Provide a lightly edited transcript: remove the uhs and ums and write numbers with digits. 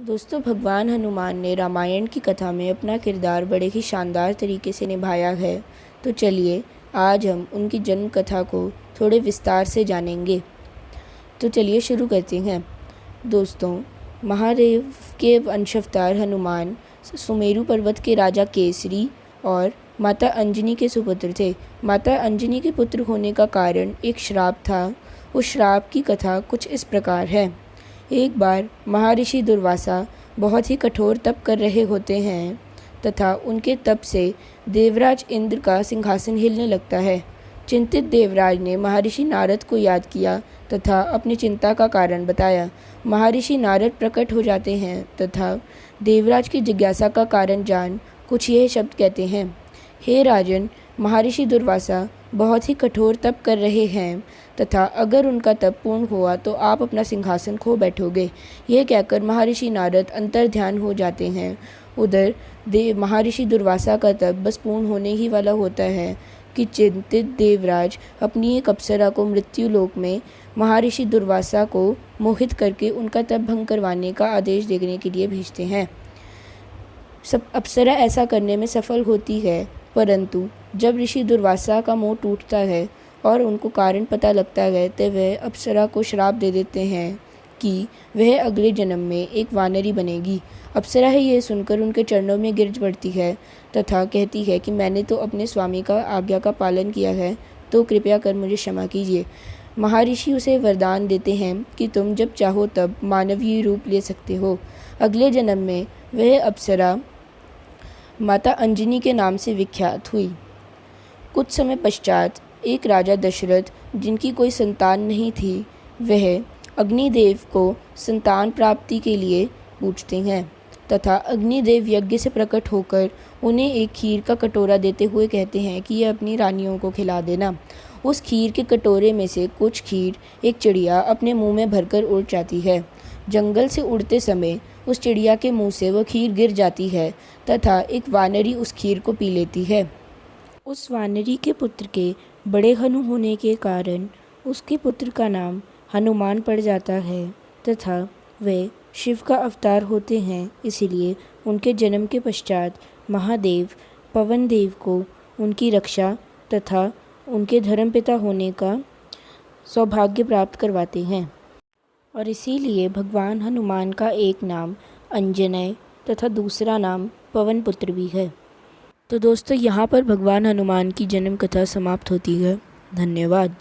दोस्तों, भगवान हनुमान ने रामायण की कथा में अपना किरदार बड़े ही शानदार तरीके से निभाया है। तो चलिए आज हम उनकी जन्म कथा को थोड़े विस्तार से जानेंगे। तो चलिए शुरू करते हैं। दोस्तों, महादेव के अंशावतार हनुमान सुमेरु पर्वत के राजा केसरी और माता अंजनी के सुपुत्र थे। माता अंजनी के पुत्र होने का कारण एक श्राप था। उस श्राप की कथा कुछ इस प्रकार है। एक बार महर्षि दुर्वासा बहुत ही कठोर तप कर रहे होते हैं तथा उनके तप से देवराज इंद्र का सिंहासन हिलने लगता है। चिंतित देवराज ने महर्षि नारद को याद किया तथा अपनी चिंता का कारण बताया। महर्षि नारद प्रकट हो जाते हैं तथा देवराज की जिज्ञासा का कारण जान कुछ यह शब्द कहते हैं। हे राजन, महर्षि दुर्वासा बहुत ही कठोर तप कर रहे हैं तथा अगर उनका तप पूर्ण हुआ तो आप अपना सिंहासन खो बैठोगे। यह कहकर महर्षि नारद अंतर्ध्यान हो जाते हैं। उधर महर्षि दुर्वासा का तप बस पूर्ण होने ही वाला होता है कि चिंतित देवराज अपनी एक अप्सरा को मृत्यु लोक में महर्षि दुर्वासा को मोहित करके उनका तप भंग करवाने का आदेश देने के लिए भेजते हैं। सब अप्सरा ऐसा करने में सफल होती है, परंतु जब ऋषि दुर्वासा का मोह टूटता है और उनको कारण पता लगता है तो वह अप्सरा को श्राप दे देते हैं कि वह अगले जन्म में एक वानरी बनेगी। अप्सरा है ये सुनकर उनके चरणों में गिर पड़ती है तथा कहती है कि मैंने तो अपने स्वामी का आज्ञा का पालन किया है, तो कृपया कर मुझे क्षमा कीजिए। महर्षि उसे वरदान देते हैं कि तुम जब चाहो तब मानवीय रूप ले सकते हो। अगले जन्म में वह अप्सरा माता अंजनी के नाम से विख्यात हुई। कुछ समय पश्चात एक राजा दशरथ, जिनकी कोई संतान नहीं थी, वह अग्निदेव को संतान प्राप्ति के लिए पूछते हैं तथा अग्निदेव यज्ञ से प्रकट होकर उन्हें एक खीर का कटोरा देते हुए कहते हैं कि यह अपनी रानियों को खिला देना। उस खीर के कटोरे में से कुछ खीर एक चिड़िया अपने मुंह में भरकर उड़ जाती है। जंगल से उड़ते समय उस चिड़िया के मुंह से वह खीर गिर जाती है तथा एक वानरी उस खीर को पी लेती है। उस वानरी के पुत्र के बड़े हनु होने के कारण उसके पुत्र का नाम हनुमान पड़ जाता है तथा वे शिव का अवतार होते हैं। इसीलिए उनके जन्म के पश्चात महादेव पवन देव को उनकी रक्षा तथा उनके धर्मपिता होने का सौभाग्य प्राप्त करवाते हैं। और इसीलिए भगवान हनुमान का एक नाम अंजनेय तथा दूसरा नाम पवन पुत्र भी है। तो दोस्तों, यहाँ पर भगवान हनुमान की जन्म कथा समाप्त होती है। धन्यवाद।